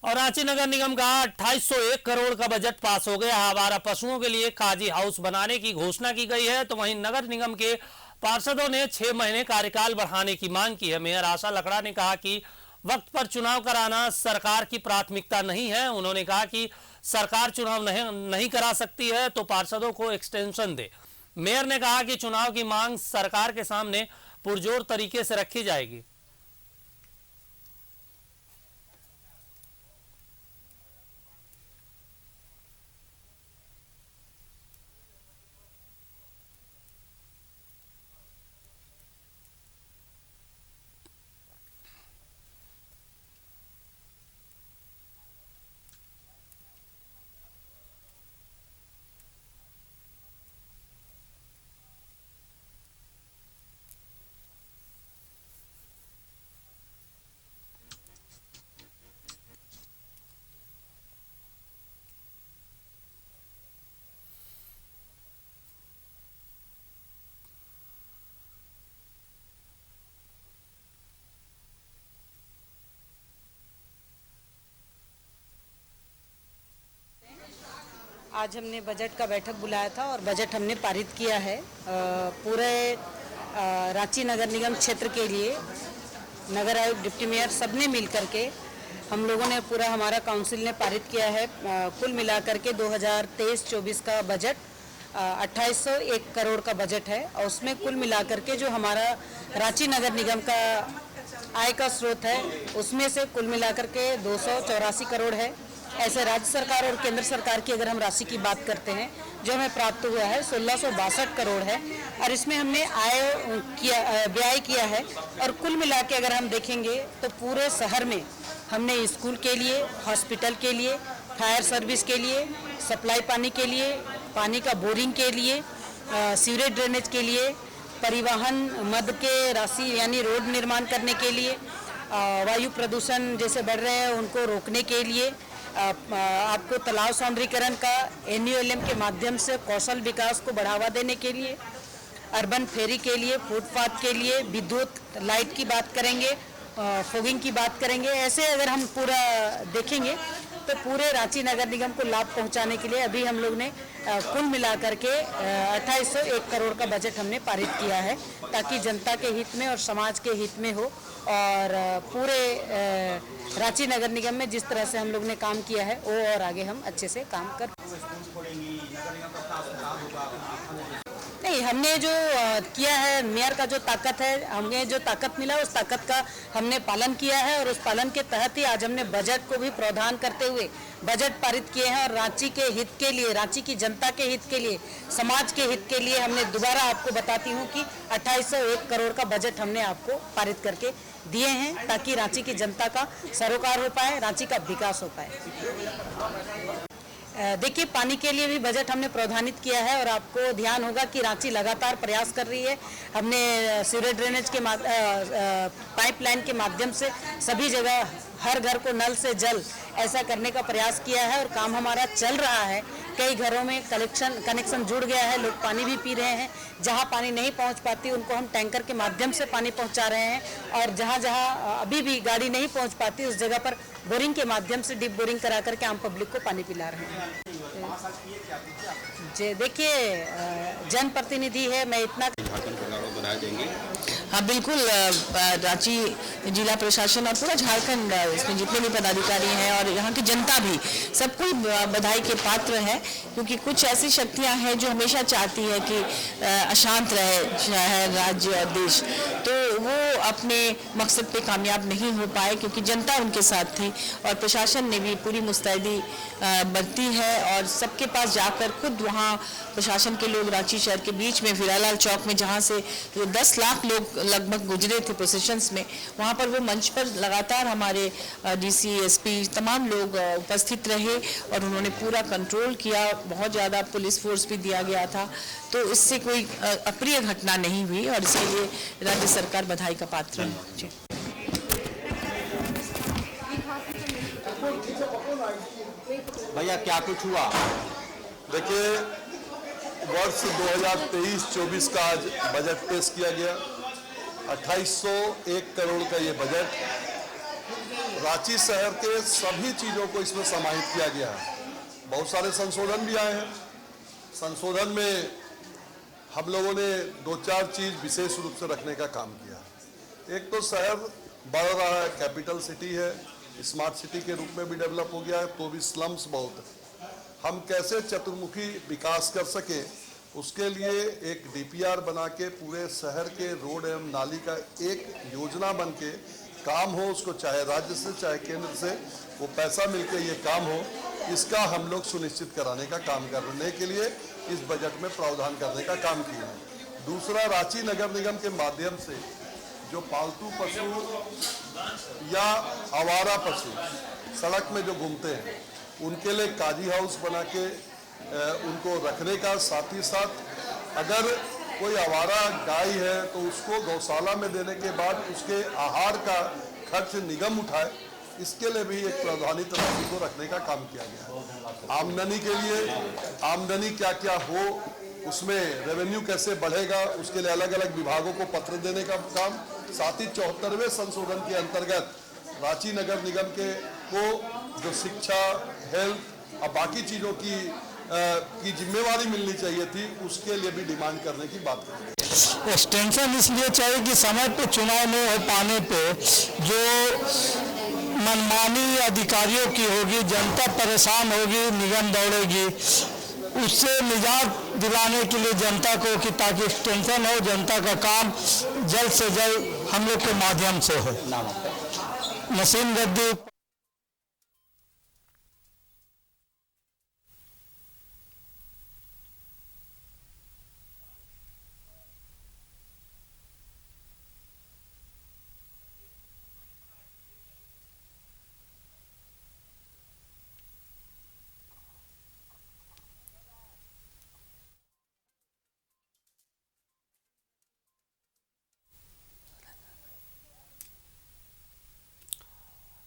और रांची नगर निगम का 2801 करोड़ का बजट पास हो गया। आवारा पशुओं के लिए काजी हाउस बनाने की घोषणा की गई है। तो वहीं नगर निगम के पार्षदों ने 6 महीने कार्यकाल बढ़ाने की मांग की है। मेयर आशा लकड़ा ने कहा कि वक्त पर चुनाव कराना सरकार की प्राथमिकता नहीं है। उन्होंने कहा कि सरकार चुनाव नहीं करा सकती है तो पार्षदों को एक्सटेंशन दे। मेयर ने कहा कि चुनाव की मांग सरकार के सामने पुरजोर तरीके से रखी जाएगी। आज हमने बजट का बैठक बुलाया था और बजट हमने पारित किया है पूरे रांची नगर निगम क्षेत्र के लिए। नगर आयुक्त, डिप्टी मेयर सब ने मिल करके हम लोगों ने पूरा हमारा काउंसिल ने पारित किया है। कुल मिलाकर के 2023-24 का बजट 2801 करोड़ का बजट है और उसमें कुल मिलाकर के जो हमारा रांची नगर निगम का आय का स्रोत है उसमें से कुल मिलाकर के 284 करोड़ है। ऐसे राज्य सरकार और केंद्र सरकार की अगर हम राशि की बात करते हैं जो हमें प्राप्त हुआ है 1662 करोड़ है और इसमें हमने व्यय किया है। और कुल मिला के अगर हम देखेंगे तो पूरे शहर में हमने स्कूल के लिए, हॉस्पिटल के लिए, फायर सर्विस के लिए, सप्लाई पानी के लिए, पानी का बोरिंग के लिए, सीवरेज ड्रेनेज के लिए, परिवहन मद के राशि यानी रोड निर्माण करने के लिए, वायु प्रदूषण जैसे बढ़ रहे हैं उनको रोकने के लिए, आपको तालाब सौंदर्यीकरण का NULM के माध्यम से कौशल विकास को बढ़ावा देने के लिए, अर्बन फेरी के लिए, फुटपाथ के लिए, विद्युत लाइट की बात करेंगे, फोगिंग की बात करेंगे। ऐसे अगर हम पूरा देखेंगे तो पूरे रांची नगर निगम को लाभ पहुंचाने के लिए अभी हम लोग ने कुल मिलाकर के 2801 करोड़ का बजट हमने पारित किया है ताकि जनता के हित में और समाज के हित में हो। और पूरे रांची नगर निगम में जिस तरह से हम लोग ने काम किया है वो और आगे हम अच्छे से काम कर नहीं। हमने जो किया है, मेयर का जो ताकत है, हमें जो ताकत मिला उस ताकत का हमने पालन किया है और उस पालन के तहत ही आज हमने बजट को भी प्रावधान करते हुए बजट पारित किए हैं। और रांची के हित के लिए, रांची की जनता के हित के लिए, समाज के हित के लिए हमने दोबारा आपको बताती हूँ कि 2801 करोड़ का बजट हमने आपको पारित करके दिए हैं ताकि रांची की जनता का सरोकार हो पाए, रांची का विकास हो पाए। देखिए, पानी के लिए भी बजट हमने प्रावधानित किया है और आपको ध्यान होगा कि रांची लगातार प्रयास कर रही है। हमने सीवरेज ड्रेनेज के पाइपलाइन के माध्यम से सभी जगह हर घर को नल से जल ऐसा करने का प्रयास किया है और काम हमारा चल रहा है। कई घरों में कनेक्शन जुड़ गया है, लोग पानी भी पी रहे हैं। जहां पानी नहीं पहुंच पाती उनको हम टैंकर के माध्यम से पानी पहुंचा रहे हैं और जहां जहां अभी भी गाड़ी नहीं पहुंच पाती उस जगह पर बोरिंग के माध्यम से डीप बोरिंग करा करके आम पब्लिक को पानी पिला रहे हैं। जी देखिए, जनप्रतिनिधि है, मैं इतना हाँ बिल्कुल, रांची जिला प्रशासन और पूरा झारखंड, इसमें जितने भी पदाधिकारी हैं और यहाँ की जनता भी सब कोई बधाई के पात्र है क्योंकि कुछ ऐसी शक्तियाँ हैं जो हमेशा चाहती है कि अशांत रहे शहर, राज्य और देश, तो वो अपने मकसद पे कामयाब नहीं हो पाए क्योंकि जनता उनके साथ थी और प्रशासन ने भी पूरी मुस्तैदी बरती है और सबके पास जाकर खुद वहाँ प्रशासन के लोग रांची शहर के बीच में फिरालाल चौक में जहाँ से 10 लाख लोग लगभग गुजरे थे प्रोसेशंस में, वहाँ पर वो मंच पर लगातार हमारे DC, SP तमाम लोग उपस्थित रहे और उन्होंने पूरा कंट्रोल किया। बहुत ज़्यादा पुलिस फोर्स भी दिया गया था, तो इससे कोई अप्रिय घटना नहीं हुई और इसके लिए राज्य सरकार बधाई का पात्र है। भैया क्या कुछ हुआ? देखिए, वर्ष 2023-24 का आज बजट पेश किया गया। 2801 करोड़ का ये बजट रांची शहर के सभी चीज़ों को इसमें समाहित किया गया है। बहुत सारे संशोधन भी आए हैं। संशोधन में हम लोगों ने 2-4 चीज़ विशेष रूप से रखने का काम किया। एक तो शहर बढ़ रहा है, कैपिटल सिटी है, स्मार्ट सिटी के रूप में भी डेवलप हो गया है, तो भी स्लम्स बहुत है। हम कैसे चतुर्मुखी विकास कर सके, उसके लिए एक डीपीआर बना के पूरे शहर के रोड एवं नाली का एक योजना बन के काम हो, उसको चाहे राज्य से चाहे केंद्र से वो पैसा मिलके ये काम हो, इसका हम लोग सुनिश्चित कराने का काम करने के लिए इस बजट में प्रावधान करने का काम किया है। दूसरा, रांची नगर निगम के माध्यम से जो पालतू पशु या आवारा पशु सड़क में जो घूमते हैं उनके लिए काजी हाउस बना के उनको रखने का, साथ ही साथ अगर कोई आवारा गाय है तो उसको गौशाला में देने के बाद उसके आहार का खर्च निगम उठाए, इसके लिए भी एक प्रावधानित राशि को रखने का काम किया गया है। आमदनी के लिए आमदनी क्या क्या हो, उसमें रेवेन्यू कैसे बढ़ेगा, उसके लिए अलग अलग विभागों को पत्र देने का काम, साथ ही 74वें संशोधन के अंतर्गत रांची नगर निगम के को जो शिक्षा, हेल्थ और बाकी चीज़ों की जिम्मेवारी मिलनी चाहिए थी, उसके लिए भी डिमांड करने की बात करेंगे। एक्सटेंशन इसलिए चाहिए कि समय पे चुनाव नहीं हो पाने पे जो मनमानी अधिकारियों की होगी, जनता परेशान होगी, निगम दौड़ेगी, उससे निजात दिलाने के लिए जनता को कि ताकि एक्सटेंशन हो, जनता का काम जल्द से जल्द हम लोग के माध्यम से हो। नसीम गद्दी।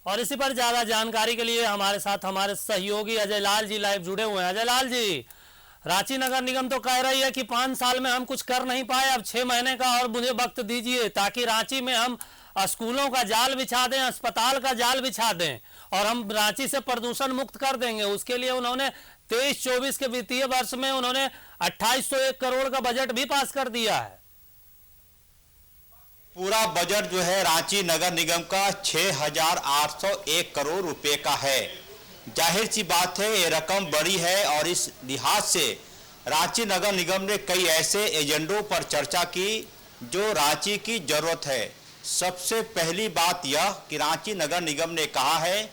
और इसी पर ज्यादा जानकारी के लिए हमारे साथ हमारे सहयोगी अजय लाल जी लाइव जुड़े हुए हैं। अजय लाल जी, रांची नगर निगम तो कह रही है कि 5 साल में हम कुछ कर नहीं पाए, अब 6 महीने का और मुझे वक्त दीजिए ताकि रांची में हम स्कूलों का जाल बिछा दें, अस्पताल का जाल बिछा दें और हम रांची से प्रदूषण मुक्त कर देंगे। उसके लिए उन्होंने 23-24 के वित्तीय वर्ष में उन्होंने 2801 करोड़ का बजट भी पास कर दिया है। पूरा बजट जो है रांची नगर निगम का 6,801 करोड़ रुपए का है। जाहिर सी बात है ये रकम बड़ी है और इस लिहाज से रांची नगर निगम ने कई ऐसे एजेंडों पर चर्चा की जो रांची की जरूरत है। सबसे पहली बात यह कि रांची नगर निगम ने कहा है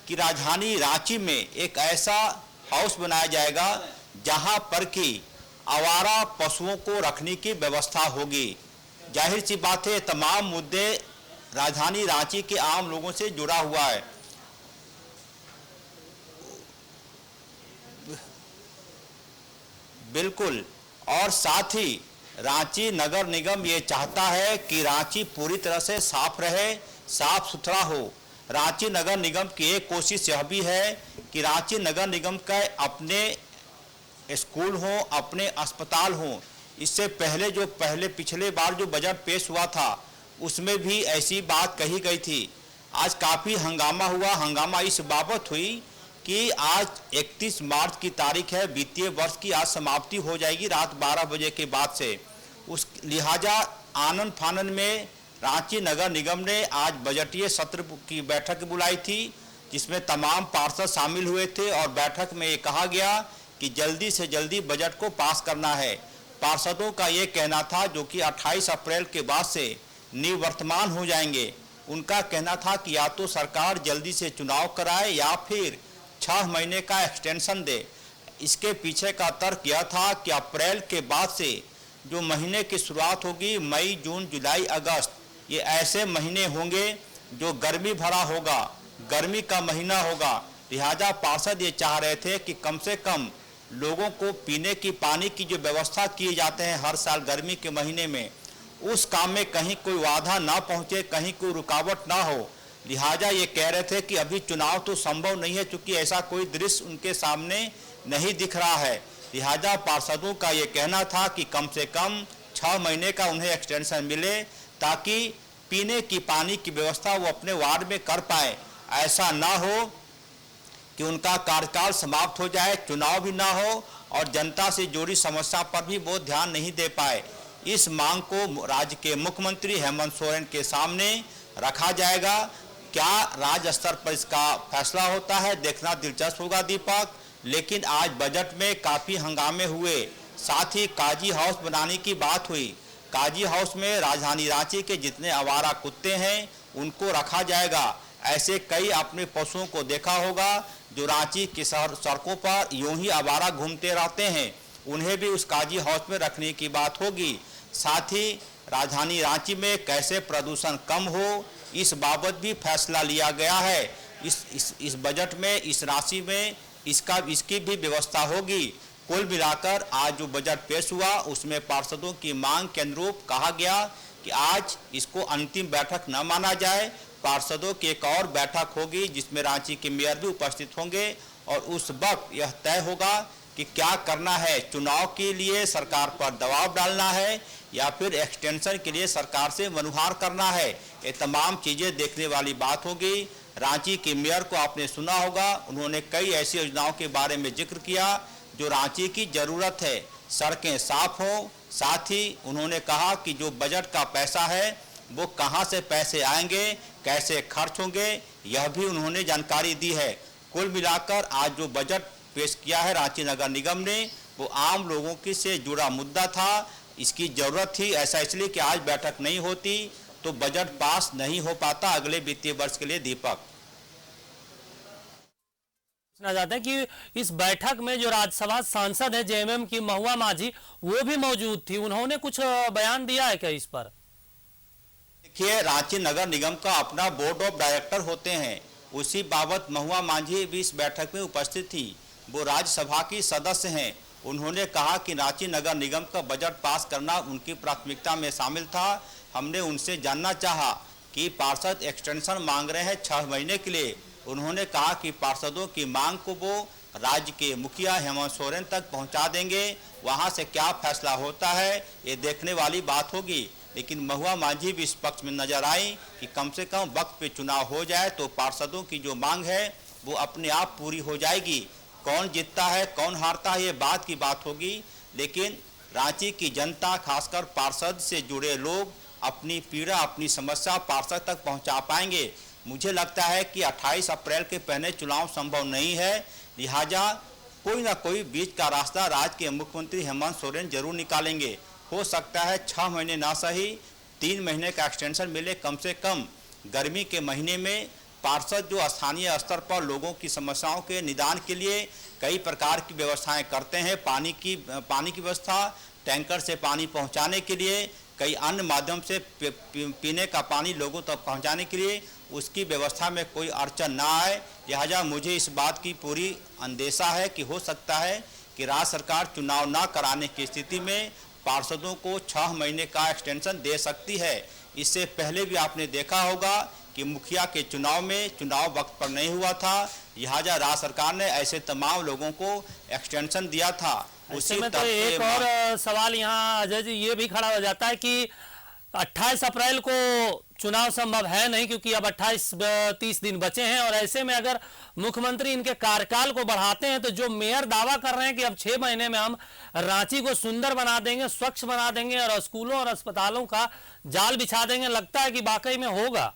कि राजधानी रांची में एक ऐसा हाउस बनाया जाएगा जहां पर कि आवारा पशुओं को रखने की व्यवस्था होगी। जाहिर सी बात है तमाम मुद्दे राजधानी रांची के आम लोगों से जुड़ा हुआ है। बिल्कुल, और साथ ही रांची नगर निगम ये चाहता है कि रांची पूरी तरह से साफ रहे, साफ सुथरा हो। रांची नगर निगम की एक कोशिश यह भी है कि रांची नगर निगम का अपने स्कूल हो, अपने अस्पताल हो। इससे पहले पिछले बार जो बजट पेश हुआ था उसमें भी ऐसी बात कही गई थी। आज काफ़ी हंगामा हुआ। हंगामा इस बाबत हुई कि आज 31 मार्च की तारीख है, वित्तीय वर्ष की आज समाप्ति हो जाएगी रात 12 बजे के बाद से। उस लिहाजा आनन फानन में रांची नगर निगम ने आज बजटीय सत्र की बैठक बुलाई थी जिसमें तमाम पार्षद शामिल हुए थे और बैठक में ये कहा गया कि जल्दी से जल्दी बजट को पास करना है। पार्षदों का ये कहना था जो कि 28 अप्रैल के बाद से निवर्तमान हो जाएंगे। उनका कहना था कि या तो सरकार जल्दी से चुनाव कराए या फिर 6 महीने का एक्सटेंशन दे। इसके पीछे का तर्क यह था कि अप्रैल के बाद से जो महीने की शुरुआत होगी, मई, जून, जुलाई, अगस्त, ये ऐसे महीने होंगे जो गर्मी भरा होगा, गर्मी का महीना होगा। लिहाजा पार्षद ये चाह रहे थे कि कम से कम लोगों को पीने की पानी की जो व्यवस्था किए जाते हैं हर साल गर्मी के महीने में, उस काम में कहीं कोई बाधा ना पहुंचे, कहीं कोई रुकावट ना हो। लिहाजा ये कह रहे थे कि अभी चुनाव तो संभव नहीं है क्योंकि ऐसा कोई दृश्य उनके सामने नहीं दिख रहा है। लिहाजा पार्षदों का ये कहना था कि कम से कम 6 महीने का उन्हें एक्सटेंशन मिले ताकि पीने की पानी की व्यवस्था वो अपने वार्ड में कर पाए। ऐसा ना हो कि उनका कार्यकाल समाप्त हो जाए, चुनाव भी ना हो और जनता से जुड़ी समस्या पर भी वो ध्यान नहीं दे पाए। इस मांग को राज्य के मुख्यमंत्री हेमंत सोरेन के सामने रखा जाएगा। क्या राज्य स्तर पर इसका फैसला होता है, देखना दिलचस्प होगा दीपक। लेकिन आज बजट में काफ़ी हंगामे हुए, साथ ही काजी हाउस बनाने की बात हुई। काजी हाउस में राजधानी रांची के जितने आवारा कुत्ते हैं उनको रखा जाएगा। ऐसे कई अपने पशुओं को देखा होगा जो रांची की सड़कों पर यूं ही आवारा घूमते रहते हैं, उन्हें भी उस काजी हाउस में रखने की बात होगी। साथ ही राजधानी रांची में कैसे प्रदूषण कम हो, इस बाबत भी फैसला लिया गया है। इस बजट में, इस राशि में इसकी भी व्यवस्था होगी। कुल मिलाकर आज जो बजट पेश हुआ उसमें पार्षदों की मांग के अनुरूप कहा गया कि आज इसको अंतिम बैठक न माना जाए। पार्षदों की एक और बैठक होगी जिसमें रांची के मेयर भी उपस्थित होंगे और उस वक्त यह तय होगा कि क्या करना है। चुनाव के लिए सरकार पर दबाव डालना है या फिर एक्सटेंशन के लिए सरकार से मनुहार करना है। ये तमाम चीज़ें देखने वाली बात होगी। रांची के मेयर को आपने सुना होगा, उन्होंने कई ऐसी योजनाओं के बारे में जिक्र किया जो रांची की ज़रूरत है। सड़कें साफ हों, साथ ही उन्होंने कहा कि जो बजट का पैसा है वो कहां से पैसे आएंगे, कैसे खर्च होंगे, यह भी उन्होंने जानकारी दी है। कुल मिलाकर आज जो बजट पेश किया है रांची नगर निगम ने, वो आम लोगों की से जुड़ा मुद्दा था। इसकी ज़रूरत थी, ऐसा इसलिए कि आज बैठक नहीं होती तो बजट पास नहीं हो पाता अगले वित्तीय वर्ष के लिए। दीपक, पूछना चाहते हैं कि इस बैठक में जो राज्यसभा सांसद है जेएमएम की महुआ माझी, वो भी मौजूद थी, उन्होंने कुछ बयान दिया है क्या इस पर? देखिए, रांची नगर निगम का अपना बोर्ड ऑफ डायरेक्टर होते हैं, उसी बाबत महुआ माझी भी इस बैठक में उपस्थित थी। वो राज्यसभा की सदस्य हैं। उन्होंने कहा कि रांची नगर निगम का बजट पास करना उनकी प्राथमिकता में शामिल था। हमने उनसे जानना चाहा कि पार्षद एक्सटेंशन मांग रहे हैं 6 महीने के लिए। उन्होंने कहा कि पार्षदों की मांग को वो राज्य के मुखिया हेमंत सोरेन तक पहुंचा देंगे, वहां से क्या फैसला होता है ये देखने वाली बात होगी। लेकिन महुआ माझी भी इस पक्ष में नजर आई कि कम से कम वक्त पे चुनाव हो जाए तो पार्षदों की जो मांग है वो अपने आप पूरी हो जाएगी। कौन जीतता है कौन हारता है ये बात की बात होगी, लेकिन रांची की जनता खासकर पार्षद से जुड़े लोग अपनी पीड़ा, अपनी समस्या पार्षद तक पहुंचा पाएंगे। मुझे लगता है कि 28 अप्रैल के पहले चुनाव संभव नहीं है, लिहाजा कोई ना कोई बीच का रास्ता राज्य के मुख्यमंत्री हेमंत सोरेन जरूर निकालेंगे। हो सकता है 6 महीने ना सही 3 महीने का एक्सटेंशन मिले कम से कम। गर्मी के महीने में पार्षद जो स्थानीय स्तर पर लोगों की समस्याओं के निदान के लिए कई प्रकार की व्यवस्थाएं करते हैं, पानी की व्यवस्था, टैंकर से पानी पहुंचाने के लिए, कई अन्य माध्यम से पीने का पानी लोगों तक पहुंचाने के लिए, उसकी व्यवस्था में कोई अड़चन ना आए। लिहाजा मुझे इस बात की पूरी अंदेशा है कि हो सकता है कि राज्य सरकार चुनाव ना कराने की स्थिति में पार्षदों को 6 महीने का एक्सटेंशन दे सकती है। इससे पहले भी आपने देखा होगा कि मुखिया के चुनाव में चुनाव वक्त पर नहीं हुआ था, लिहाजा राज्य सरकार ने ऐसे तमाम लोगों को एक्सटेंशन दिया था। उसी में तो एक और सवाल यहाँ अजय जी ये भी खड़ा हो जाता है कि 28 अप्रैल को चुनाव संभव है नहीं, क्योंकि अब 28-30 दिन बचे हैं और ऐसे में अगर मुख्यमंत्री इनके कार्यकाल को बढ़ाते हैं तो जो मेयर दावा कर रहे हैं कि अब 6 महीने में हम रांची को सुंदर बना देंगे, स्वच्छ बना देंगे और स्कूलों और अस्पतालों का जाल बिछा देंगे, लगता है कि वाकई में होगा?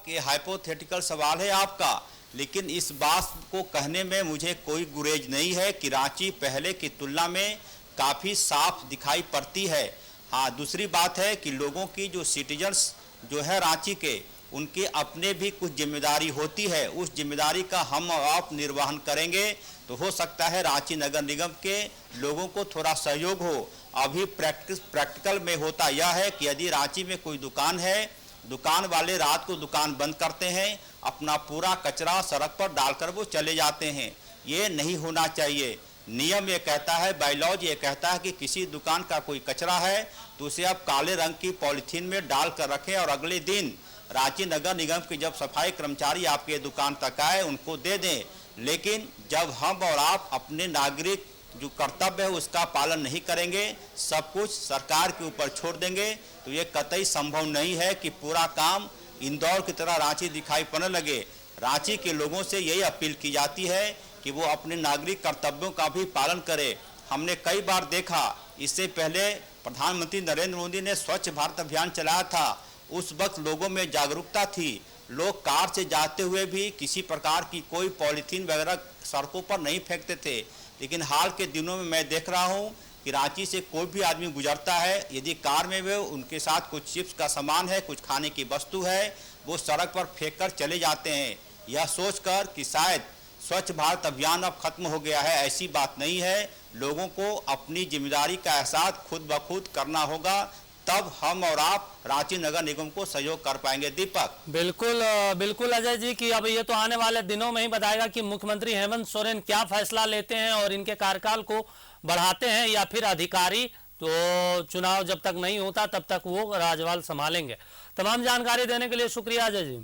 ये हाइपोथेटिकल सवाल है आपका, लेकिन इस बात को कहने में मुझे कोई गुरेज नहीं है कि रांची पहले की तुलना में काफ़ी साफ दिखाई पड़ती है। हाँ, दूसरी बात है कि लोगों की जो सिटीजन्स जो है रांची के, उनके अपने भी कुछ जिम्मेदारी होती है। उस जिम्मेदारी का हम आप निर्वहन करेंगे तो हो सकता है रांची नगर निगम के लोगों को थोड़ा सहयोग हो। अभी प्रैक्टिकल में होता यह है कि यदि रांची में कोई दुकान है, दुकान वाले रात को दुकान बंद करते हैं, अपना पूरा कचरा सड़क पर डालकर वो चले जाते हैं। ये नहीं होना चाहिए। नियम ये कहता है, बायलॉज ये कहता है कि किसी दुकान का कोई कचरा है तो उसे आप काले रंग की पॉलीथीन में डाल कर रखें और अगले दिन रांची नगर निगम के जब सफाई कर्मचारी आपके दुकान तक आए उनको दे दें। लेकिन जब हम और आप अपने नागरिक जो कर्तव्य है उसका पालन नहीं करेंगे, सब कुछ सरकार के ऊपर छोड़ देंगे, तो ये कतई संभव नहीं है कि पूरा काम इंदौर की तरह रांची दिखाई पड़ने लगे। रांची के लोगों से यही अपील की जाती है कि वो अपने नागरिक कर्तव्यों का भी पालन करें। हमने कई बार देखा, इससे पहले प्रधानमंत्री नरेंद्र मोदी ने स्वच्छ भारत अभियान चलाया था, उस वक्त लोगों में जागरूकता थी। लोग कार से जाते हुए भी किसी प्रकार की कोई पॉलीथीन वगैरह सड़कों पर नहीं फेंकते थे। लेकिन हाल के दिनों में मैं देख रहा हूं कि रांची से कोई भी आदमी गुजरता है, यदि कार में वे उनके साथ कुछ चिप्स का सामान है, कुछ खाने की वस्तु है, वो सड़क पर फेंक कर चले जाते हैं। यह सोचकर कि शायद स्वच्छ भारत अभियान अब खत्म हो गया है, ऐसी बात नहीं है। लोगों को अपनी जिम्मेदारी का एहसास खुद ब खुद करना होगा, तब हम और आप रांची नगर निगम को सहयोग कर पाएंगे। दीपक। बिल्कुल बिल्कुल अजय जी की अब ये तो आने वाले दिनों में ही बताएगा कि मुख्यमंत्री हेमंत सोरेन क्या फैसला लेते हैं और इनके कार्यकाल को बढ़ाते हैं या फिर अधिकारी तो चुनाव जब तक नहीं होता तब तक वो राजवाल संभालेंगे। तमाम जानकारी देने के लिए शुक्रिया अजय जी।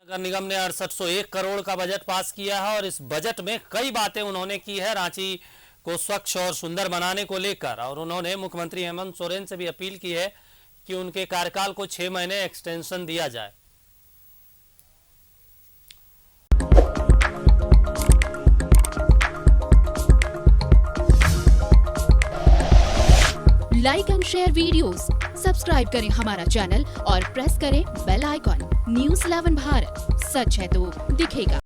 नगर निगम ने 6801 करोड़ का बजट पास किया है और इस बजट में कई बातें उन्होंने की है रांची को स्वच्छ और सुंदर बनाने को लेकर। और उन्होंने मुख्यमंत्री हेमंत सोरेन से भी अपील की है कि उनके कार्यकाल को 6 महीने एक्सटेंशन दिया जाए। Like and share videos, subscribe करें हमारा चैनल और प्रेस करें बेल आइकॉन। न्यूज़ 11 भारत, सच है तो दिखेगा।